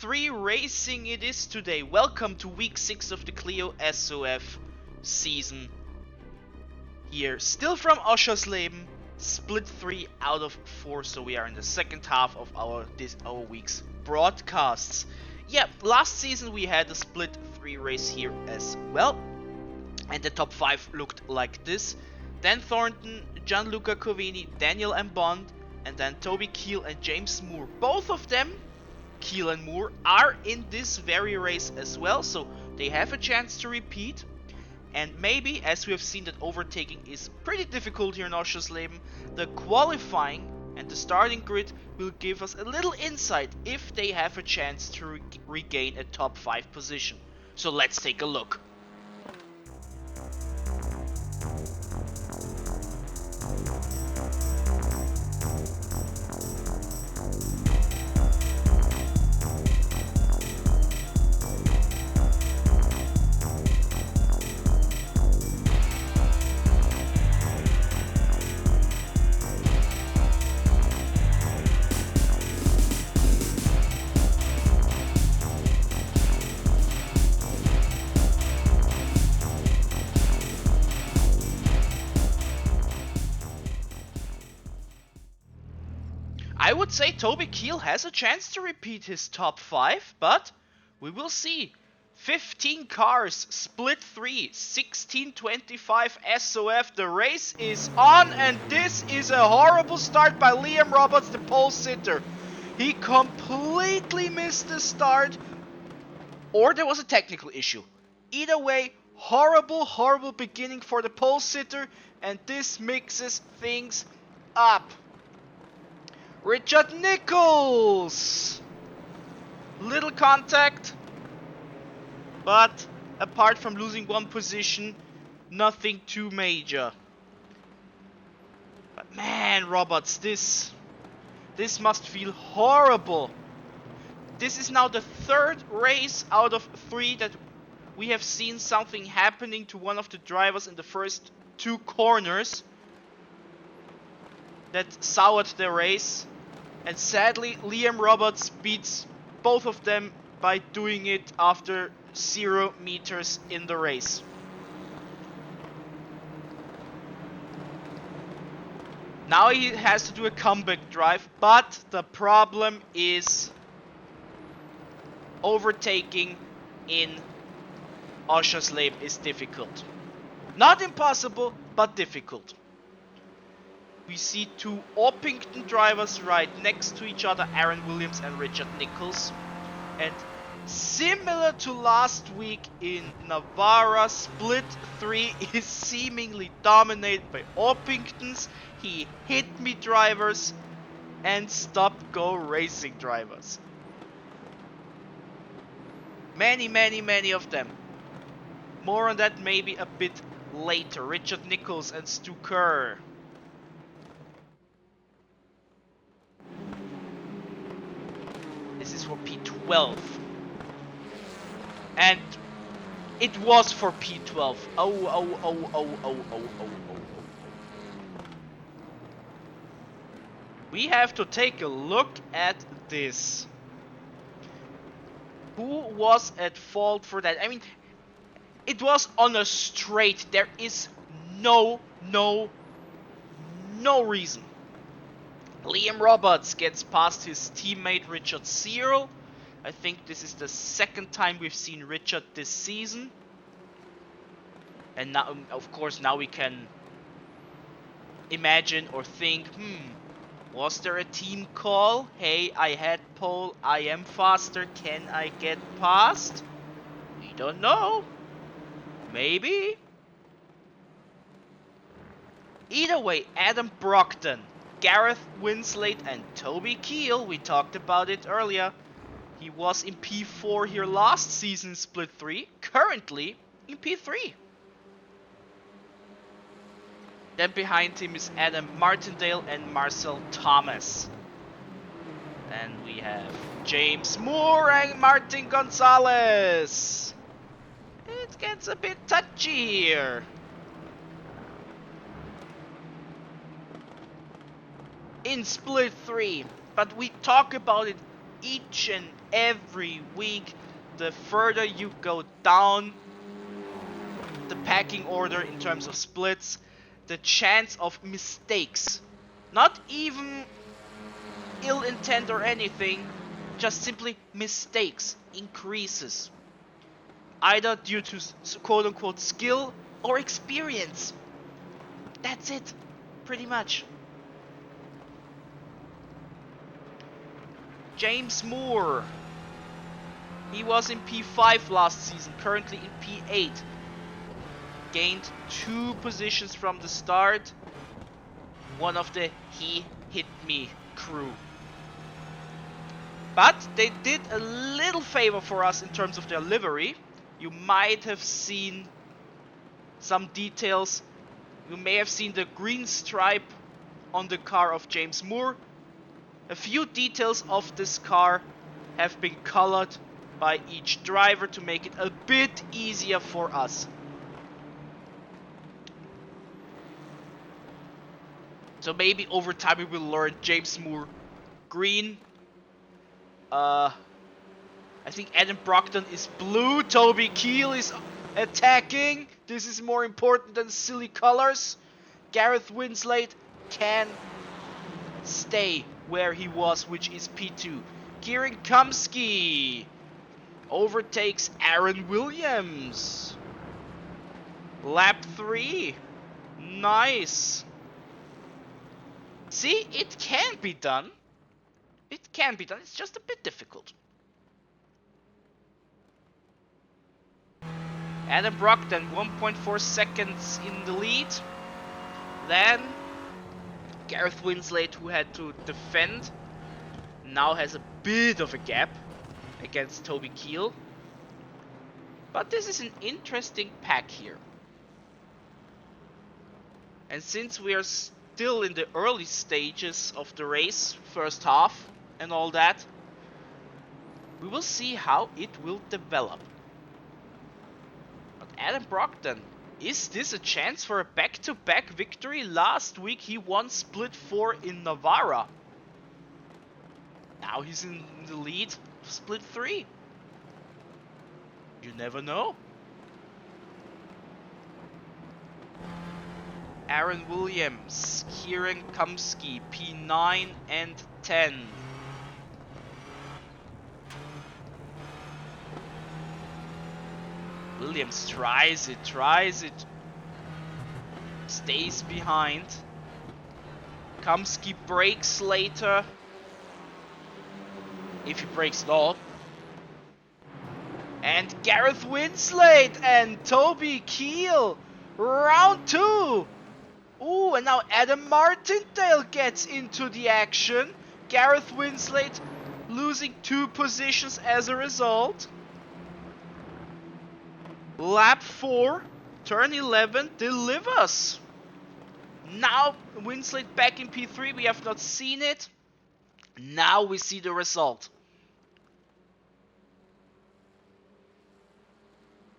3 racing it is today. Welcome to week 6 of the Clio SoF season. Here, still from Oschersleben, split 3 out of 4, so we are in the second half of our week's broadcasts. Yeah, last season we had a split 3 race here as well, and the top 5 looked like this. Dan Thornton, Gianluca Covini, Daniel M. Bond, and then Toby Keele and James Moore. Both of them, Keele and Moore, are in this very race as well, so they have a chance to repeat. And maybe, as we have seen that overtaking is pretty difficult here in Oschersleben, the qualifying and the starting grid will give us a little insight if they have a chance to regain a top 5 position. So let's take a look. I would say Toby Keele has a chance to repeat his top 5, but we will see. 15 cars, split 3, 1625 SoF, the race is on, and this is a horrible start by Liam Roberts, the pole sitter. He completely missed the start, or there was a technical issue. Either way, horrible beginning for the pole sitter, and this mixes things up. Richard Nichols! Little contact, but apart from losing one position, nothing too major. But man, Roberts, this must feel horrible. This is now the 3rd race out of 3 that we have seen something happening to one of the drivers in the first 2 corners that soured the race, and sadly Liam Roberts beats both of them by doing it after 0 meters in the race. Now he has to do a comeback drive, but the problem is overtaking in Oschersleben is difficult. Not impossible, but difficult. We see 2 Orpington drivers right next to each other, Aaron Williams and Richard Nichols. And similar to last week in Navarra, split 3 is seemingly dominated by Orpingtons, he hit me drivers, and stop-go racing drivers. Many of them. More on that maybe a bit later. Richard Nichols and Stu Kerr. This is for P12. And it was for P12. Oh. We have to take a look at this. Who was at fault for that? I mean, it was on a straight. There is no reason. Liam Roberts gets past his teammate Richard Searle. I think this is the 2nd time we've seen Richard this season. And now, of course, now we can imagine or think, was there a team call? Hey, I had pole, I am faster, can I get past? We don't know. Maybe. Either way, Adam Brockton, Gareth Winslade and Toby Keele, we talked about it earlier. He was in P4 here last season, split 3, currently in P3. Then behind him is Adam Martindale and Marcel Thomas. Then we have James Moore and Martin Gonzalez. It gets a bit touchy here. In split 3, but we talk about it each and every week, the further you go down the packing order in terms of splits, the chance of mistakes, not even ill intent or anything, just simply mistakes, increases. Either due to quote-unquote skill or experience. That's it, pretty much. James Moore. He was in P5 last season, currently in P8. Gained 2 positions from the start. One of the He Hit Me crew. But they did a little favor for us in terms of their livery. You might have seen some details. You may have seen the green stripe on the car of James Moore. A few details of this car have been colored by each driver to make it a bit easier for us. So maybe over time we will learn James Moore green. I think Adam Brockton is blue. Toby Keele is attacking. This is more important than silly colors. Gareth Winslade can stay where he was, which is P2. Kieran Kumsky overtakes Aaron Williams. Lap 3. Nice. See, it can be done. It can be done. It's just a bit difficult. Adam Brockton, 1.4 seconds in the lead. Then Gareth Winslade, who had to defend, now has a bit of a gap against Toby Keele. But this is an interesting pack here. And since we are still in the early stages of the race, first half and all that, we will see how it will develop. But Adam Brockton, is this a chance for a back-to-back victory? Last week he won Split 4 in Navarra. Now he's in the lead of Split 3. You never know. Aaron Williams, Kieran Kumsky, P9 and 10. Williams tries it. Stays behind. Kumsky brakes later. If he brakes at all. And Gareth Winslade and Toby Keele. Round 2. Ooh, and now Adam Martindale gets into the action. Gareth Winslade losing 2 positions as a result. Lap 4, turn 11, delivers. Now Winslade back in P3, we have not seen it. Now we see the result.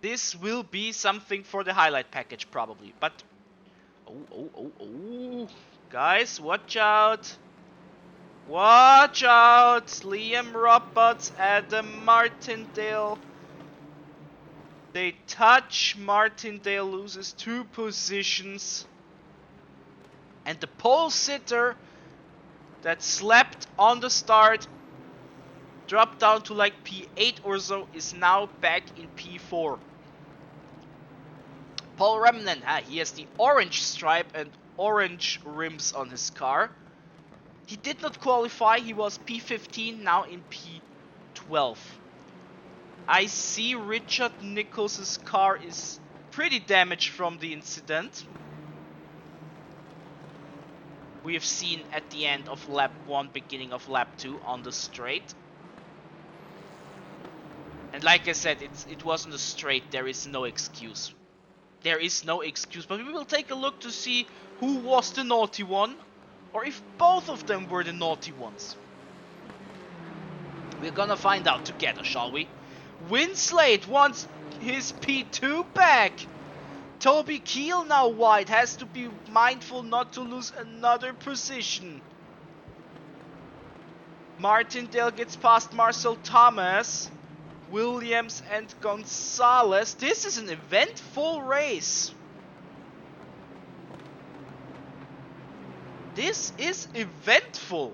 This will be something for the highlight package probably, but oh, guys, watch out. Watch out, Liam Roberts, Adam Martindale. They touch, Martindale loses 2 positions. And the pole sitter that slept on the start, dropped down to like P8 or so, is now back in P4. Paul Remnant, he has the orange stripe and orange rims on his car. He did not qualify, he was P15, now in P12. I see Richard Nichols' car is pretty damaged from the incident. We have seen at the end of lap 1, beginning of lap 2 on the straight. And like I said, it wasn't a straight, there is no excuse. There is no excuse, but we will take a look to see who was the naughty one, or if both of them were the naughty ones. We're gonna find out together, shall we? Winslade wants his P2 back. Toby Keele now wide, has to be mindful not to lose another position. Martindale gets past Marcel Thomas. Williams and Gonzalez. This is an eventful race. This is eventful.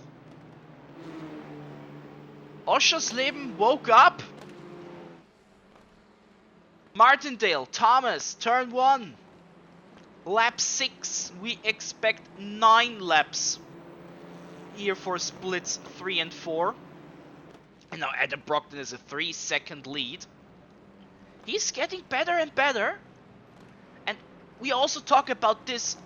Oschersleben woke up. Martindale, Thomas, turn 1. Lap 6. We expect 9 laps here for splits 3 and 4. And now Adam Brockton is a 3-second lead. He's getting better and better. And we also talk about this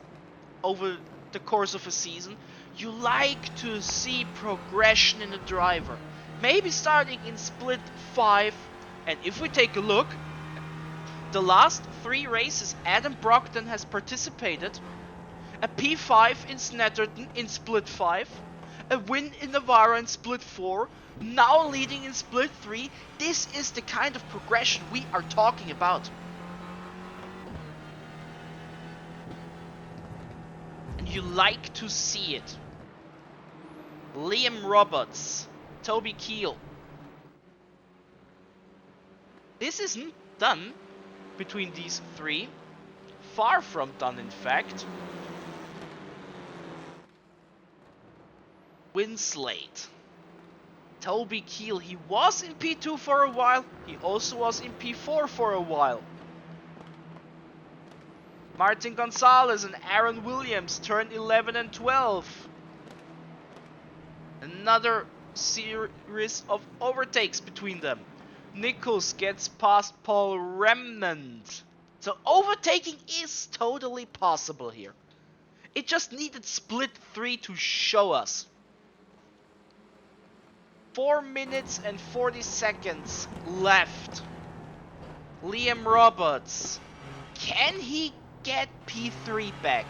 over the course of a season. You like to see progression in a driver. Maybe starting in split 5. And if we take a look, the last 3 races Adam Brockton has participated. A P5 in Snetterton in split 5. A win in Navarra in split 4. Now leading in split 3. This is the kind of progression we are talking about. And you like to see it. Liam Roberts, Toby Keel. This isn't done between these 3. Far from done, in fact. Winslade. Toby Keel, he was in P2 for a while. He also was in P4 for a while. Martin Gonzalez and Aaron Williams turned 11 and 12. Another series of overtakes between them. Nichols gets past Paul Remnant. So overtaking is totally possible here. It just needed split 3 to show us. 4 minutes and 40 seconds left. Liam Roberts. Can he get P3 back?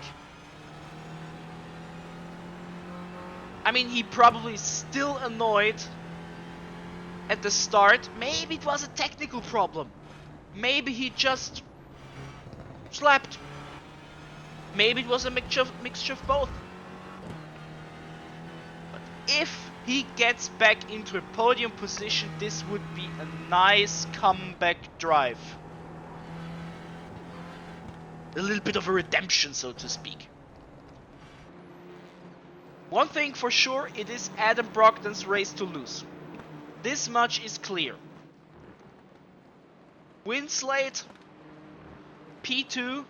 I mean, he probably still annoyed at the start. Maybe it was a technical problem. Maybe he just slapped. Maybe it was a mixture of both. But if he gets back into a podium position, this would be a nice comeback drive. A little bit of a redemption, so to speak. One thing for sure, it is Adam Brockton's race to lose. This much is clear. Winslade, P2.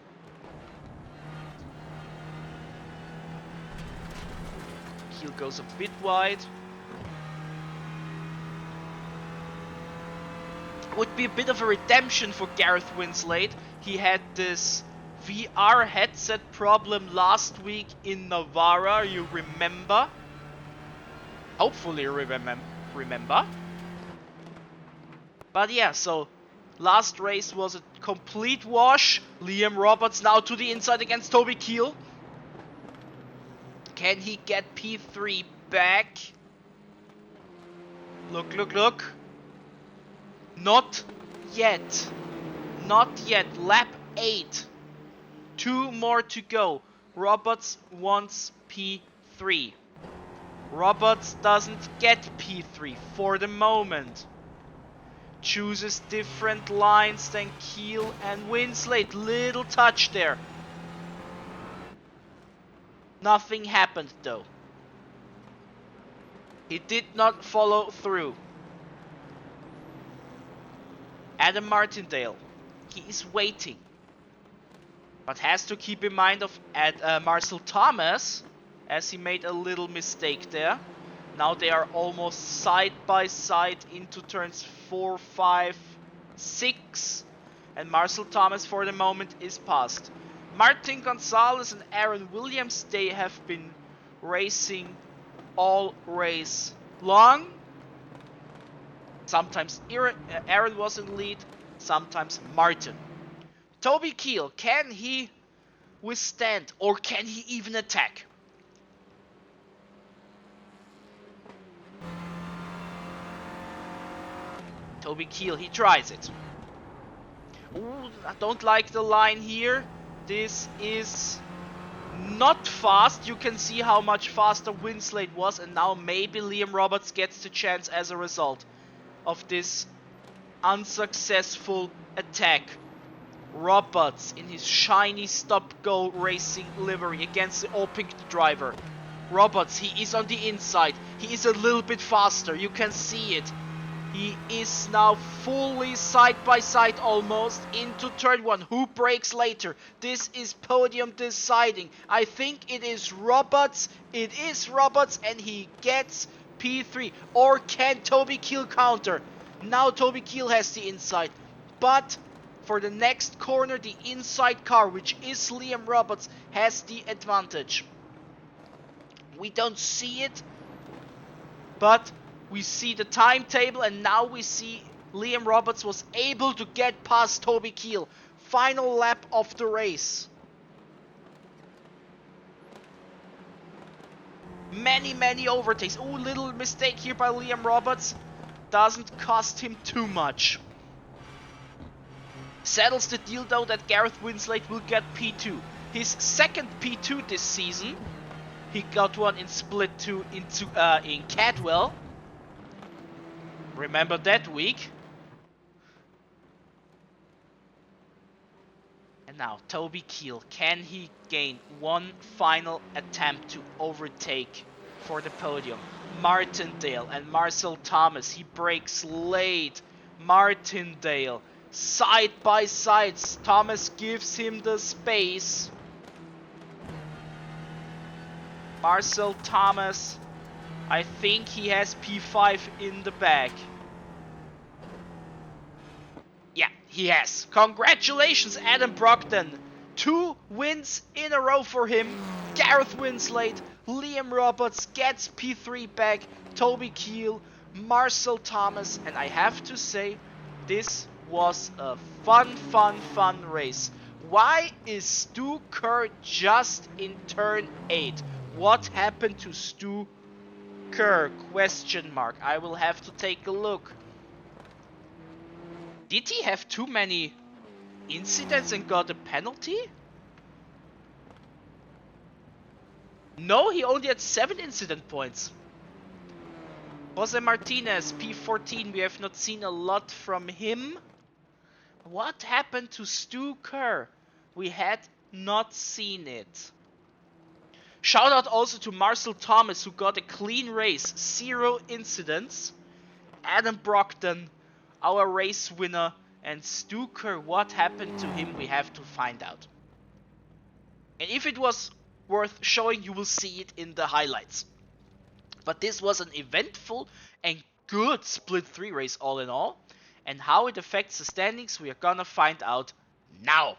Keel goes a bit wide. Would be a bit of a redemption for Gareth Winslade. He had this VR headset problem last week in Navarra, you remember? Hopefully remember. But yeah, so last race was a complete wash. Liam Roberts now to the inside against Toby Keel. Can he get P3 back? Look. Not yet. Not yet. Lap 8. 2 more to go. Roberts wants P3. Roberts doesn't get P3 for the moment. Chooses different lines than Keel and Winslade. Little touch there. Nothing happened though. He did not follow through. Adam Martindale. He is waiting. But has to keep in mind of Marcel Thomas, as he made a little mistake there. Now they are almost side by side into turns 4, 5, 6. And Marcel Thomas for the moment is passed. Martin Gonzalez and Aaron Williams, they have been racing all race long. Sometimes Aaron was in lead, sometimes Martin. Toby Keel, can he withstand or can he even attack? Toby Keel, he tries it. Ooh, I don't like the line here. This is not fast. You can see how much faster Winslade was, and now maybe Liam Roberts gets the chance as a result of this unsuccessful attack. Roberts in his shiny stop-go racing livery against the all-pink driver. Roberts, he is on the inside. He is a little bit faster. You can see it. He is now fully side by side almost into turn 1. Who breaks later? This is podium deciding. I think it is Roberts. It is Roberts, and he gets P3. Or can Toby Keele counter? Now Toby Keele has the inside. But for the next corner, the inside car, which is Liam Roberts, has the advantage. We don't see it, but we see the timetable, and now we see Liam Roberts was able to get past Toby Keele. Final lap of the race. Many overtakes. Oh, little mistake here by Liam Roberts. Doesn't cost him too much. Settles the deal though that Gareth Winslade will get P2. His second P2 this season. He got one in Split 2 in Cadwell. Remember that week. And now Toby Keele. Can he gain one final attempt to overtake for the podium? Martindale and Marcel Thomas. He breaks late. Martindale. Side by sides. Thomas gives him the space. Marcel Thomas, I think he has P5 in the bag. Yeah, he has. Congratulations, Adam Brogdon. 2 wins in a row for him. Gareth Winslade, Liam Roberts gets P3 back. Toby Keele, Marcel Thomas, and I have to say, this was a fun race. Why is Stu Kerr just in turn 8? What happened to Stu Kerr? Question mark. I will have to take a look. Did he have too many incidents and got a penalty? No, he only had 7 incident points. Jose Martinez, P14. We have not seen a lot from him. What happened to Stu Kerr? We had not seen it. Shout out also to Marcel Thomas, who got a clean race, 0 incidents. Adam Brogdon, our race winner, and Stu Kerr. What happened to him? We have to find out. And if it was worth showing, you will see it in the highlights. But this was an eventful and good Split 3 race all in all. And how it affects the standings, we are gonna find out now.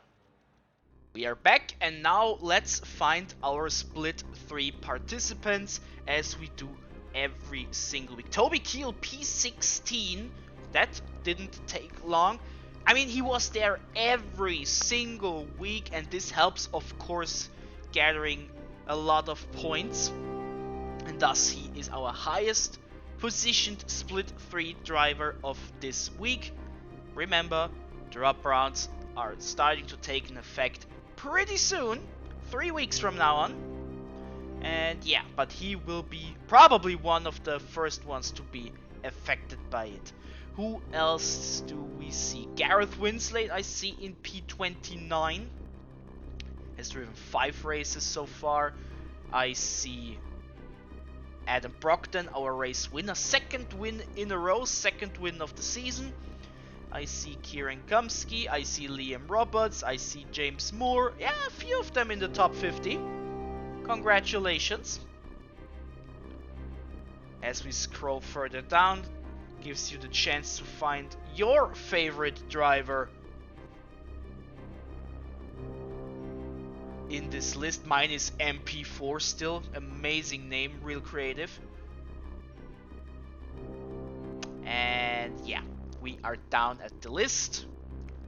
We are back, and now let's find our Split 3 participants as we do every single week. Toby Keele, P16. That didn't take long. I mean, he was there every single week, and this helps, of course, gathering a lot of points. And thus, he is our highest positioned Split 3 driver of this week. Remember, drop rounds are starting to take an effect pretty soon, 3 weeks from now on. And yeah, but he will be probably one of the first ones to be affected by it. Who else do we see? Gareth Winslade I see in P29. Has driven 5 races so far. I see Adam Brogdon, our race winner. 2nd win in a row, 2nd win of the season. I see Kieran Kumsky, I see Liam Roberts, I see James Moore. Yeah, a few of them in the top 50. Congratulations. As we scroll further down, gives you the chance to find your favorite driver in this list. Mine is MP4 still. Amazing name, real creative. And yeah, we are down at the list.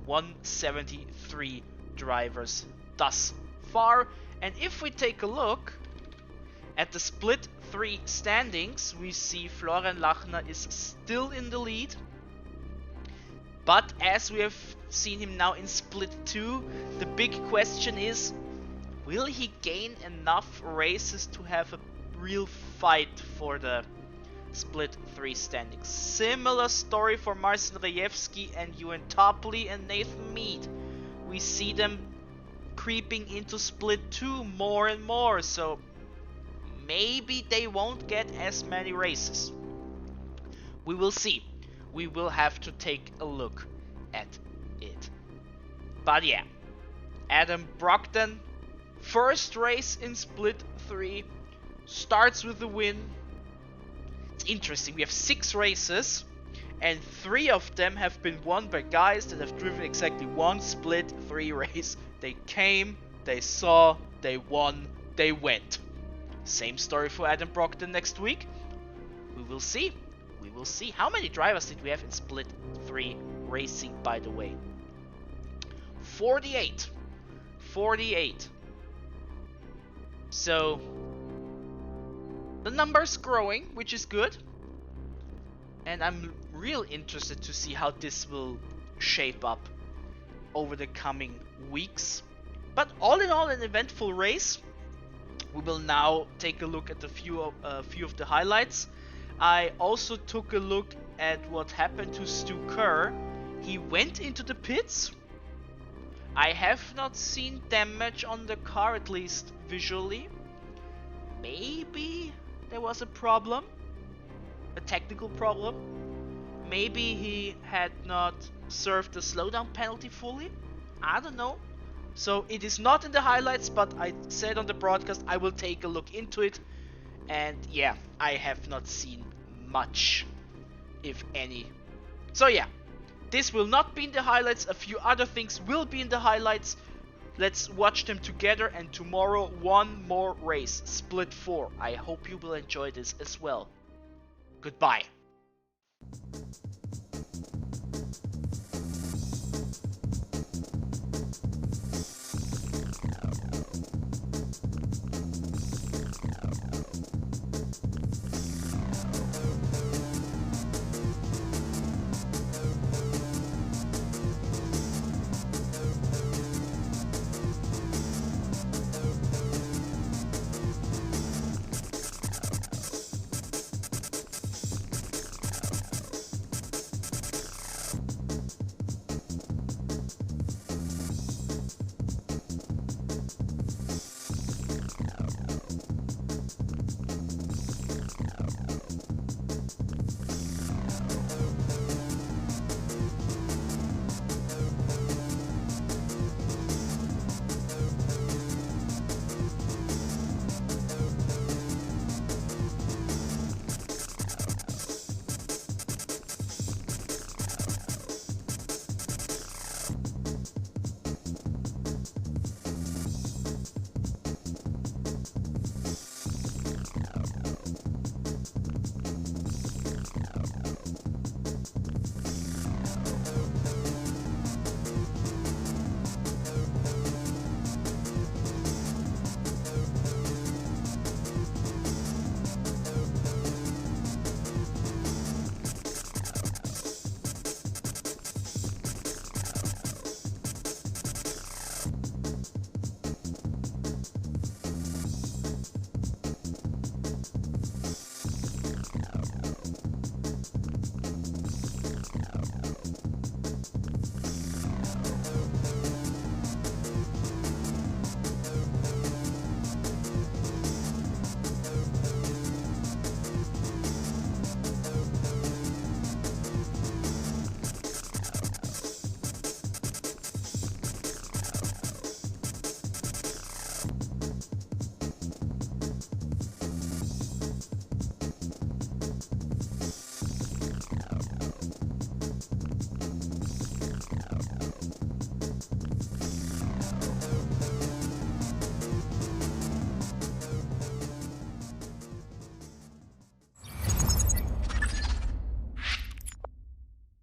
173 drivers thus far. And if we take a look at the Split 3 standings, we see Florian Lachner is still in the lead. But as we have seen him now in Split 2, the big question is, Will he gain enough races to have a real fight for the Split 3 standings? Similar story for Marcin Rejewski and Ewan Topley and Nathan Mead. We see them creeping into Split 2 more and more, so maybe they won't get as many races. We will see. We will have to take a look at it. But yeah, Adam Brockton, first race in Split 3, starts with a win. It's interesting, we have 6 races, and 3 of them have been won by guys that have driven exactly one Split 3 race. They came, they saw, they won, they went. Same story for Adam Brockton next week. We will see. We will see. How many drivers did we have in Split 3 racing, by the way? 48. 48. So the number's growing, which is good. And I'm real interested to see how this will shape up over the coming weeks. But all in all, an eventful race. We will now take a look at a few of the highlights. I also took a look at what happened to Stu Kerr. He went into the pits. I have not seen damage on the car, at least visually. Maybe there was a problem, a technical problem. Maybe he had not served the slowdown penalty fully. I don't know. So it is not in the highlights, but I said on the broadcast I will take a look into it. And yeah, I have not seen much, if any. So yeah, this will not be in the highlights. A few other things will be in the highlights. Let's watch them together, and tomorrow one more race, Split 4. I hope you will enjoy this as well. Goodbye.